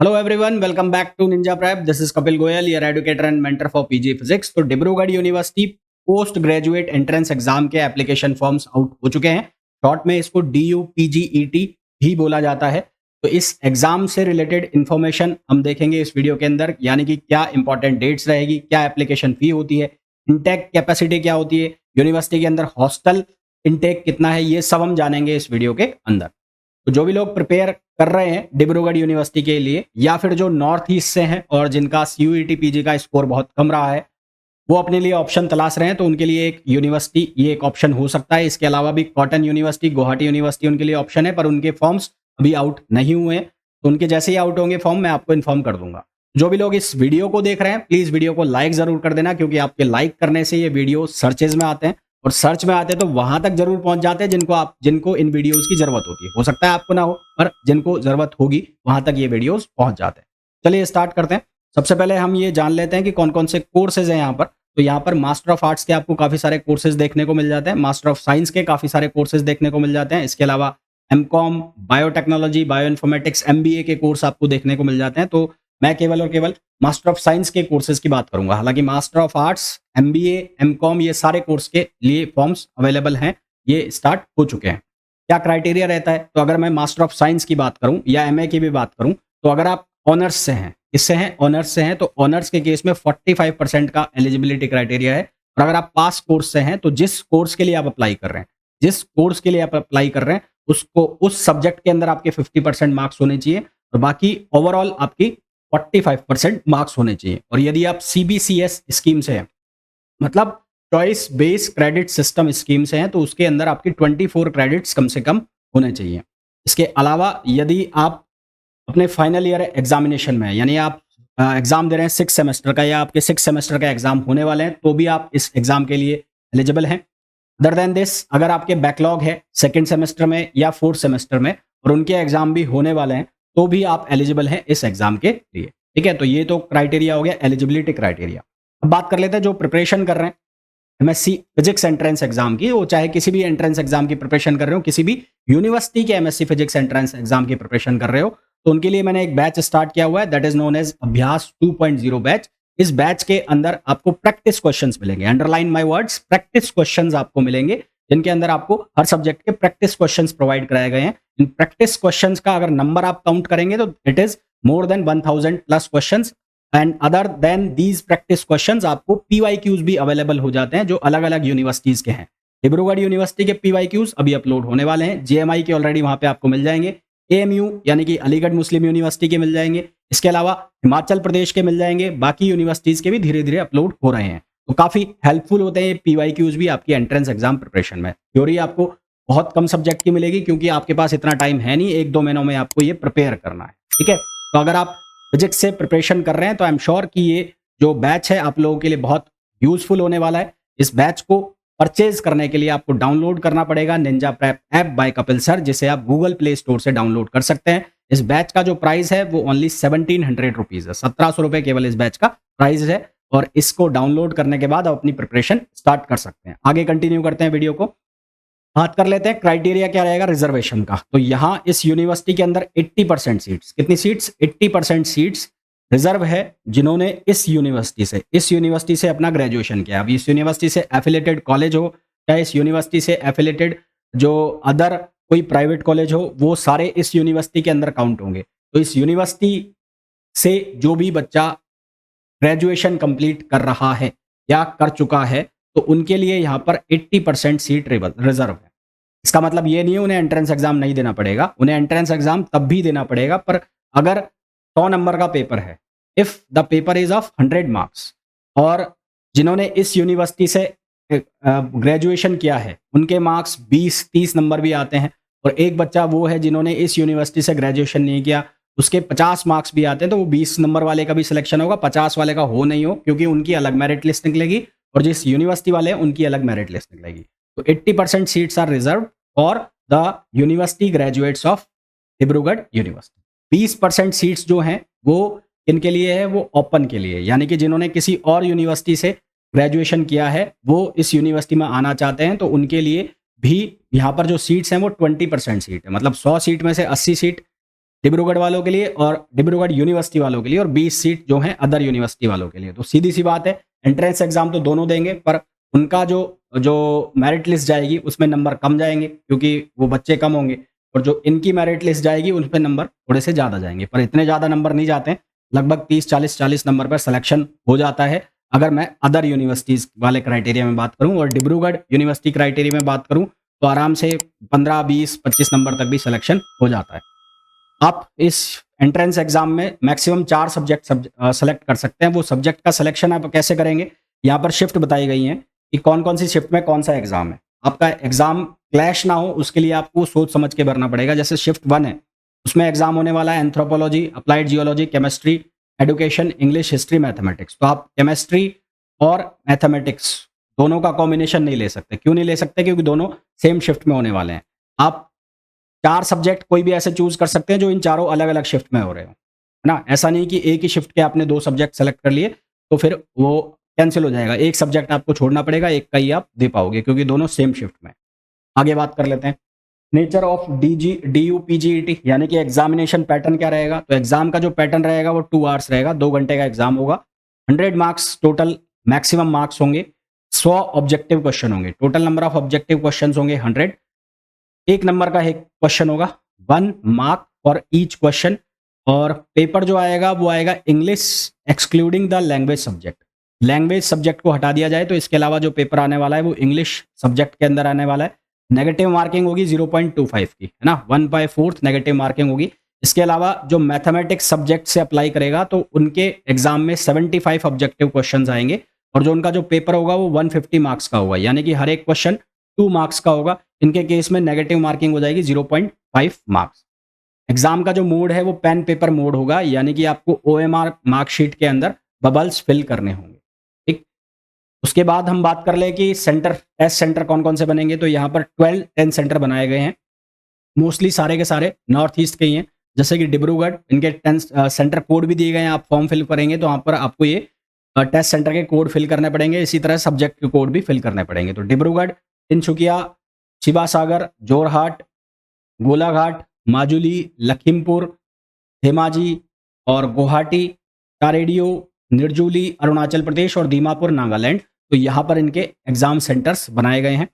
Hello everyone, welcome back to Ninja Prep. This is Kapil Goyal, your educator and mentor for PG Physics. तो Dibrugarh university post graduate entrance exam के application forms out हो चुके हैं। Short में इसको DUPGET भी बोला जाता है। तो इस एग्जाम से रिलेटेड इंफॉर्मेशन हम देखेंगे इस वीडियो के अंदर, यानी कि क्या इंपॉर्टेंट डेट्स रहेगी, क्या एप्लीकेशन फी होती है, इनटेक कैपेसिटी क्या होती है, यूनिवर्सिटी के अंदर हॉस्टल इनटेक कितना है, ये सब हम जानेंगे इस वीडियो के अंदर। तो जो भी लोग प्रिपेयर कर रहे हैं डिब्रूगढ़ यूनिवर्सिटी के लिए, या फिर जो नॉर्थ ईस्ट से हैं और जिनका CUET PG का स्कोर बहुत कम रहा है, वो अपने लिए ऑप्शन तलाश रहे हैं, तो उनके लिए एक यूनिवर्सिटी ये एक ऑप्शन हो सकता है। इसके अलावा भी कॉटन यूनिवर्सिटी, गुवाहाटी यूनिवर्सिटी उनके लिए ऑप्शन है, पर उनके फॉर्म्स अभी आउट नहीं हुए हैं। तो उनके जैसे ही आउट होंगे फॉर्म, मैं आपको इन्फॉर्म कर दूंगा। जो भी लोग इस वीडियो को देख रहे हैं, प्लीज वीडियो को लाइक जरूर कर देना, क्योंकि आपके लाइक करने से ये वीडियो सर्चेज में आते हैं, और सर्च में आते हैं तो वहां तक जरूर पहुंच जाते हैं जिनको इन वीडियोस की जरूरत होती है। हो सकता है आपको ना हो, पर जिनको जरूरत होगी वहां तक ये वीडियोस पहुंच जाते हैं। चलिए स्टार्ट करते हैं। सबसे पहले हम ये जान लेते हैं कि कौन कौन से कोर्सेज हैं यहाँ पर। तो यहाँ पर मास्टर ऑफ आर्ट्स के आपको काफी सारे कोर्सेज देखने को मिल जाते हैं, मास्टर ऑफ साइंस के काफी सारे कोर्सेज देखने को मिल जाते हैं। इसके अलावा MCOM, बायोटेक्नोलॉजी, बायोइन्फॉर्मेटिक्स, MBA के कोर्स आपको देखने को मिल जाते हैं। तो मैं केवल और केवल मास्टर ऑफ साइंस के कोर्सेज की बात करूंगा। हालांकि master of arts, MBA, MCOM ये सारे कोर्स के लिए फॉर्म्स अवेलेबल हैं, ये स्टार्ट हो चुके हैं। क्या क्राइटेरिया रहता है? तो अगर मैं मास्टर ऑफ साइंस की बात करूं या MA की भी बात करूं, तो अगर आप ऑनर्स से हैं, इससे हैं ऑनर्स से हैं, तो ऑनर्स के केस में 45% का एलिजिबिलिटी क्राइटेरिया है। और अगर आप पास कोर्स से हैं, तो जिस कोर्स के लिए आप अप्लाई कर रहे हैं, उसको उस सब्जेक्ट के अंदर आपके 50% मार्क्स होने चाहिए, और बाकी ओवरऑल आपकी 45% मार्क्स होने चाहिए। और यदि आप CBCS स्कीम से हैं, मतलब choice base credit system scheme से हैं, तो उसके अंदर आपकी 24 क्रेडिट्स कम से कम होने चाहिए। इसके अलावा यदि आप अपने फाइनल ईयर एग्जामिनेशन में, यानी आप एग्जाम दे रहे हैं 6 सेमेस्टर का, या आपके 6 सेमेस्टर का एग्जाम होने वाले हैं, तो भी आप इस एग्जाम के लिए एलिजिबल हैं। अदर देन दिस, अगर आपके बैकलॉग है सेकेंड सेमेस्टर में या 4th सेमेस्टर में, और उनके एग्जाम भी होने वाले हैं, तो भी आप एलिजिबल हैं इस एग्जाम के लिए। ठीक है, तो ये तो क्राइटेरिया हो गया, एलिजिबिलिटी क्राइटेरिया। अब बात कर लेते हैं जो प्रिपरेशन कर रहे हैं MSc फिजिक्स एंट्रेंस एग्जाम की, वो चाहे किसी भी एंट्रेंस एग्जाम की प्रिपरेशन कर रहे हो, किसी भी यूनिवर्सिटी के MSc फिजिक्स एंट्रेंस एग्जाम की प्रिपरेशन कर रहे हो, तो उनके लिए मैंने एक बैच स्टार्ट किया हुआ है, दैट इज नोन एज अभ्यास 2.0 बैच। इस बैच के अंदर आपको प्रैक्टिस क्वेश्चंस मिलेंगे, underline my words, practice questions आपको मिलेंगे, जिनके अंदर आपको हर सब्जेक्ट के प्रैक्टिस क्वेश्चंस प्रोवाइड कराए गए हैं। इन प्रैक्टिस क्वेश्चंस का अगर नंबर आप काउंट करेंगे, तो it is more than 1000 plus questions. And other than these practice questions, आपको PYQs भी अवेलेबल हो जाते हैं, जो अलग अलग यूनिवर्सिटीज के हैं। डिब्रूगढ़ यूनिवर्सिटी के PYQs अभी अपलोड होने वाले हैं, JMI के ऑलरेडी वहां पे आपको मिल जाएंगे, AMU यानी कि अलीगढ़ मुस्लिम यूनिवर्सिटी के मिल जाएंगे, इसके अलावा हिमाचल प्रदेश के मिल जाएंगे, बाकी यूनिवर्सिटीज के भी धीरे धीरे अपलोड हो रहे हैं। तो काफी हेल्पफुल होते हैं ये PYQs भी आपकी एंट्रेंस एग्जाम प्रिपरेशन में। थ्योरी आपको बहुत कम सब्जेक्ट की मिलेगी, क्योंकि आपके पास इतना टाइम है नहीं, 1-2 महीनों में आपको ये प्रिपेयर करना है। ठीक है, तो अगर आप फिजिक्स से प्रिपरेशन कर रहे हैं, तो आई एम श्योर कि ये जो बैच है आप लोगों के लिए बहुत यूजफुल होने वाला है। इस बैच को परचेज करने के लिए आपको डाउनलोड करना पड़ेगा Ninja Prep app by Kapil sir, जिसे आप गूगल प्ले स्टोर से डाउनलोड कर सकते हैं। इस बैच का जो प्राइस है वो ओनली 1700 रुपीज है, 1700 रुपए केवल इस बैच का प्राइस है। और इसको डाउनलोड करने के बाद आप अपनी प्रिपरेशन स्टार्ट कर सकते हैं। आगे कंटिन्यू करते हैं वीडियो को, बात कर लेते हैं क्राइटेरिया क्या रहेगा रिजर्वेशन का। तो यहाँ इस यूनिवर्सिटी के अंदर 80% सीट्स, कितनी सीट्स? 80% सीट्स रिजर्व है, जिन्होंने इस यूनिवर्सिटी से अपना ग्रेजुएशन किया। अब इस यूनिवर्सिटी से एफिलेटेड कॉलेज हो, चाहे इस यूनिवर्सिटी से एफिलेटेड जो अदर कोई प्राइवेट कॉलेज हो, वो सारे इस यूनिवर्सिटी के अंदर काउंट होंगे। तो इस यूनिवर्सिटी से जो भी बच्चा ग्रेजुएशन कंप्लीट कर रहा है या कर चुका है, तो उनके लिए यहाँ पर 80% सीट रिजर्व है। इसका मतलब ये नहीं है उन्हें एंट्रेंस एग्जाम नहीं देना पड़ेगा, उन्हें एंट्रेंस एग्जाम तब भी देना पड़ेगा, पर अगर 100 नंबर का पेपर है, if the paper is of 100 marks, और जिन्होंने इस यूनिवर्सिटी से ग्रेजुएशन किया है उनके मार्क्स 20-30 नंबर भी आते हैं, और एक बच्चा वो है जिन्होंने इस यूनिवर्सिटी से ग्रेजुएशन नहीं किया, उसके 50 मार्क्स भी आते हैं, तो वो 20 नंबर वाले का भी सिलेक्शन होगा, 50 वाले का हो नहीं हो, क्योंकि उनकी अलग मेरिट लिस्ट निकलेगी, और जिस यूनिवर्सिटी वाले हैं उनकी अलग मेरिट लिस्ट निकलेगी। तो 80% seats are reserve for the university graduates of Dibrugarh university. 20% seats जो हैं वो किनके लिए है? वो ओपन के लिए, यानी कि जिन्होंने किसी और यूनिवर्सिटी से ग्रेजुएशन किया है, वो इस यूनिवर्सिटी में आना चाहते हैं, तो उनके लिए भी यहाँ पर जो सीट्स हैं वो 20% सीट है। मतलब 100 सीट में से 80 सीट डिब्रूगढ़ वालों के लिए और डिब्रूगढ़ यूनिवर्सिटी वालों के लिए, और 20 सीट जो हैं अदर यूनिवर्सिटी वालों के लिए। तो सीधी सी बात है, एंट्रेंस एग्जाम तो दोनों देंगे, पर उनका जो जो मेरिट लिस्ट जाएगी उसमें नंबर कम जाएंगे क्योंकि वो बच्चे कम होंगे, और जो इनकी मेरिट लिस्ट जाएगी उन पे नंबर थोड़े से ज़्यादा जाएंगे, पर इतने ज़्यादा नंबर नहीं जाते हैं। लगभग 30-40 नंबर पर सिलेक्शन हो जाता है अगर मैं अदर यूनिवर्सिटीज़ वाले क्राइटेरिया में बात करूँ, और डिब्रूगढ़ यूनिवर्सिटी क्राइटेरिया में बात करूँ तो आराम से 15-20-25 नंबर तक भी सिलेक्शन हो जाता है। आप इस एंट्रेंस एग्जाम में मैक्सिमम 4 सब्जेक्ट सेलेक्ट कर सकते हैं। वो सब्जेक्ट का सिलेक्शन आप कैसे करेंगे, यहाँ पर शिफ्ट बताई गई हैं कि कौन-कौन सी शिफ्ट में कौन सा एग्जाम है। आपका एग्जाम क्लैश ना हो उसके लिए आपको सोच समझ के भरना पड़ेगा। जैसे शिफ्ट 1 है, उसमें एग्जाम होने वाला है anthropology, applied geology, chemistry, education, English, history, mathematics. तो आप केमिस्ट्री और मैथमेटिक्स दोनों का कॉम्बिनेशन नहीं ले सकते। क्यों नहीं ले सकते? क्योंकि दोनों सेम शिफ्ट में होने वाले हैं। आप 4 सब्जेक्ट कोई भी ऐसे चूज़ कर सकते हैं जो इन चारों अलग-अलग शिफ्ट में हो रहे हों, है ना? ऐसा नहीं कि एक ही शिफ्ट के आपने 2 सब्जेक्ट सेलेक्ट कर लिए, तो फिर वो कैंसल हो जाएगा। एक सब्जेक्ट आपको छोड़ना पड़ेगा, एक का ही आप दे पाओगे क्योंकि दोनों सेम शिफ्ट में हैं। आगे बात कर लेते हैं। नेचर ऑफ डीयू पीजीईटी यानी कि एग्जामिनेशन पैटर्न क्या रहेगा? तो एग्जाम का जो पैटर्न रहेगा वो 2 आवर्स रहेगा, 2 घंटे का एग्जाम होगा। 100 मार्क्स टोटल मैक्सिमम मार्क्स होंगे। 100 ऑब्जेक्टिव क्वेश्चन होंगे। Total number of objective questions होंगे 100। 1 नंबर का एक क्वेश्चन होगा, 1 मार्क फॉर ईच क्वेश्चन। और पेपर जो आएगा वो आएगा English excluding the language subject. Language subject को हटा दिया जाए तो इसके अलावा जो पेपर आने वाला है वो इंग्लिश सब्जेक्ट के अंदर आने वाला है। नेगेटिव मार्किंग होगी 0.25 की, है ना? 1/4 नेगेटिव मार्किंग होगी। इसके अलावा जो मैथमेटिक्स सब्जेक्ट से अप्लाई करेगा तो उनके एग्जाम में 75 ऑब्जेक्टिव क्वेश्चंस आएंगे, और जो उनका जो पेपर होगा वो 150 मार्क्स का होगा, यानी कि हर एक क्वेश्चन 2 मार्क्स का होगा। इनके केस में नेगेटिव मार्किंग हो जाएगी 0.5 मार्क्स। एग्जाम का जो मोड है वो पेन पेपर मोड होगा, यानी कि आपको ओएमआर मार्कशीट के अंदर बबल्स फिल करने होंगे। ठीक, उसके बाद हम बात कर लें कि सेंटर, टेस्ट सेंटर कौन कौन से बनेंगे। तो यहाँ पर 12 टेस्ट सेंटर बनाए गए हैं। मोस्टली सारे के सारे नॉर्थ ईस्ट के ही हैं, जैसे कि डिब्रूगढ़। इनके सेंटर कोड भी दिए गए हैं। आप फॉर्म फिल करेंगे तो वहाँ पर आपको ये टेस्ट सेंटर के कोड फिल करने पड़ेंगे। इसी तरह सब्जेक्ट के कोड भी फिल करने पड़ेंगे। तो डिब्रूगढ़, तिनसुकिया, शिवासागर, जोरहाट, गोलाघाट, माजुली, लखीमपुर, धेमाजी और गुवाहाटी, कारेडियो, निर्जूली अरुणाचल प्रदेश और दीमापुर नागालैंड। तो यहाँ पर इनके एग्जाम सेंटर्स बनाए गए हैं।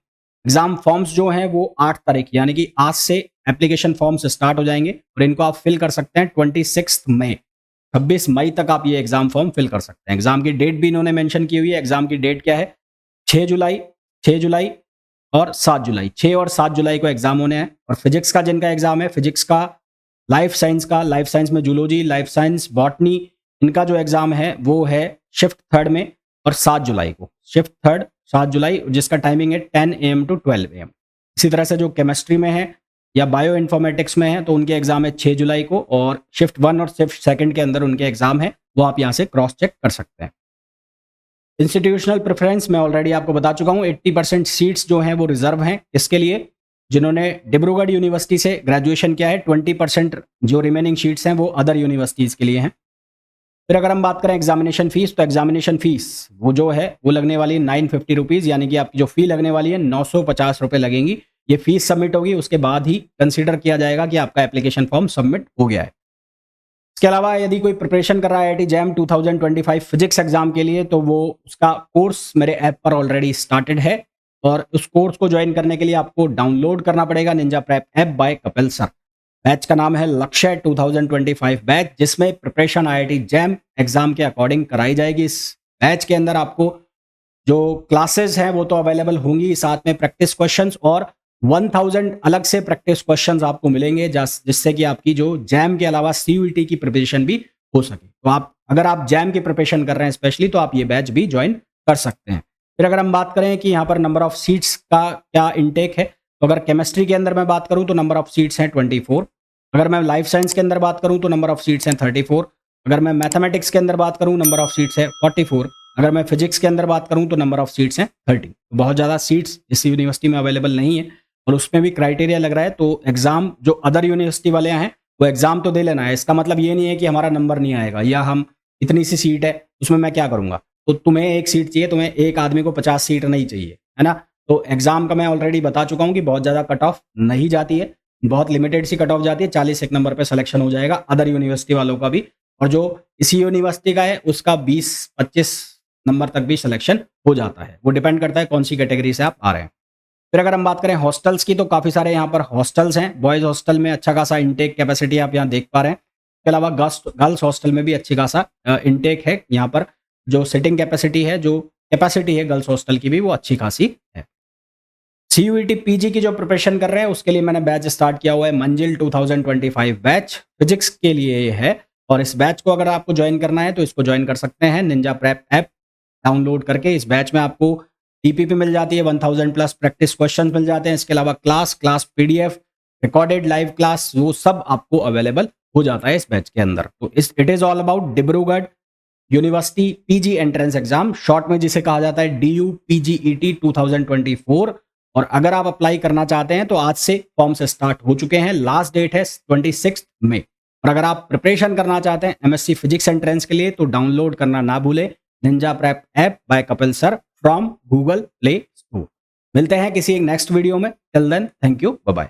एग्जाम फॉर्म्स जो हैं वो 8 तारीख यानी कि आज से एप्लीकेशन फॉर्म्स स्टार्ट हो जाएंगे, और इनको आप फिल कर सकते हैं 26 मई, 26 मई तक आप ये एग्जाम फॉर्म फिल कर सकते हैं। एग्जाम की डेट भी इन्होंने मेंशन की हुई है। एग्जाम की डेट क्या है? 6 जुलाई, 6 जुलाई और 7 जुलाई। 6 और 7 जुलाई को एग्जाम होने हैं। और फिजिक्स का जिनका एग्जाम है, फिजिक्स का, लाइफ साइंस का, लाइफ साइंस में जूलॉजी, लाइफ साइंस, बॉटनी, इनका जो एग्जाम है वो है शिफ्ट 3 में और 7 जुलाई को। शिफ्ट 3 7 जुलाई, जिसका टाइमिंग है 10 AM to 12 AM। इसी तरह से जो केमिस्ट्री में है या बायो इन्फॉर्मेटिक्स में है तो उनके एग्जाम है 6 जुलाई को, और शिफ्ट 1 और शिफ्ट 2 के अंदर उनके एग्जाम है, वो आप यहाँ से क्रॉस चेक कर सकते हैं। इंस्टीट्यूशनल प्रेफरेंस मैं ऑलरेडी आपको बता चुका हूँ। 80% सीट्स जो हैं वो रिजर्व हैं। इसके लिए जिन्होंने डिब्रूगढ़ यूनिवर्सिटी से ग्रेजुएशन किया है, 20% जो रिमेनिंग सीट्स हैं वो अदर यूनिवर्सिटीज़ के लिए हैं। फिर अगर हम बात करें एग्जामिनेशन फीस, तो एग्जामिनेशन फीस वो जो है वो लगने वाली है 950 रुपीज़, यानी कि आपकी जो फ़ी लगने वाली है 950 रुपये लगेंगी। ये फीस सबमिट होगी, उसके बाद ही कंसीडर किया जाएगा कि आपका एप्लीकेशन फॉर्म सबमिट हो गया है। इसके अलावा यदि कोई प्रिपरेशन कर रहा है आईआईटी जैम 2025 फिजिक्स एग्जाम के लिए, तो वो उसका कोर्स मेरे ऐप पर ऑलरेडी स्टार्टेड है, और उस कोर्स को ज्वाइन करने के लिए आपको डाउनलोड करना पड़ेगा Ninja Prep app by Kapil sir. Batch का नाम है लक्ष्य 2025 बैच, जिसमें प्रिपरेशन आईआईटी जैम एग्जाम के अकॉर्डिंग कराई जाएगी। इस बैच के अंदर आपको जो क्लासेस हैं वो तो अवेलेबल होंगी, साथ में प्रैक्टिस क्वेश्चंस और 1000 अलग से प्रैक्टिस क्वेश्चंस आपको मिलेंगे, जिससे कि आपकी जो जैम के अलावा सीयूईटी की प्रिपरेशन भी हो सके। तो आप अगर आप जैम की प्रिपरेशन कर रहे हैं स्पेशली, तो आप ये बैच भी ज्वाइन कर सकते हैं। फिर अगर हम बात करें कि यहाँ पर नंबर ऑफ सीट्स का क्या इनटेक है, तो अगर केमिस्ट्री के अंदर मैं बात करूँ तो नंबर ऑफ सीट्स हैं 24। अगर मैं लाइफ साइंस के अंदर बात करूँ तो नंबर ऑफ सीट्स हैं 34। अगर मैं मैथमेटिक्स के अंदर बात करूँ नंबर ऑफ सीट्स है 44। अगर मैं फिजिक्स के अंदर बात करूँ तो नंबर ऑफ सीट्स हैं 30। तो बहुत ज़्यादा सीट्स इस यूनिवर्सिटी में अवेलेबल नहीं है, और उसमें भी क्राइटेरिया लग रहा है। तो एग्जाम जो अदर यूनिवर्सिटी वाले हैं वो एग्जाम तो दे लेना है। इसका मतलब ये नहीं है कि हमारा नंबर नहीं आएगा या हम इतनी सी सीट है उसमें मैं क्या करूँगा। तो तुम्हें एक सीट चाहिए, तुम्हें एक आदमी को 50 सीट नहीं चाहिए, है ना। तो एग्जाम का मैं ऑलरेडी बता चुका हूँ कि बहुत ज़्यादा कट ऑफ नहीं जाती है। बहुत लिमिटेड सी कट ऑफ जाती है, 40 एक नंबर पे सिलेक्शन हो जाएगा अदर यूनिवर्सिटी वालों का भी, और जो इसी यूनिवर्सिटी का है उसका 20-25 नंबर तक भी सिलेक्शन हो जाता है। वो डिपेंड करता है कौन सी कैटेगरी से आप आ रहे हैं। फिर अगर हम बात करें हॉस्टल्स की, तो काफ़ी सारे यहाँ पर हॉस्टल्स हैं। बॉयज़ हॉस्टल में अच्छा खासा इनटेक कैपेसिटी आप यहाँ देख पा रहे हैं। इसके अलावा गर्ल्स हॉस्टल में भी अच्छी खासा इनटेक है। यहाँ पर जो सिटिंग कैपेसिटी है, जो कैपेसिटी है गर्ल्स हॉस्टल की भी, वो अच्छी खासी है। CUET पीजी की जो प्रिपरेशन कर रहे हैं उसके लिए मैंने बैच स्टार्ट किया हुआ है, मंजिल 2025 बैच फिजिक्स के लिए ये है। और इस बैच को अगर आपको ज्वाइन करना है तो इसको ज्वाइन कर सकते हैं निंजा प्रेप ऐप डाउनलोड करके। इस बैच में आपको टीपीपी मिल जाती है, 1000 प्लस प्रैक्टिस क्वेश्चन मिल जाते हैं। इसके अलावा class PDF, recorded live class, वो सब आपको अवेलेबल हो जाता है इस बैच के अंदर। तो it is all about Dibrugarh university PG entrance exam, short में जिसे कहा जाता है DUPGET 2024। और अगर आप अप्लाई करना चाहते हैं तो आज से फॉर्म्स स्टार्ट हो चुके हैं, लास्ट डेट है 26 मई। और अगर आप प्रिपरेशन करना चाहते हैं MSc फिजिक्स एंट्रेंस के लिए तो डाउनलोड करना ना भूलें Ninja Prep app by Kapil sir from Google Play Store. मिलते हैं किसी एक नेक्स्ट वीडियो में, till then thank you, bye bye.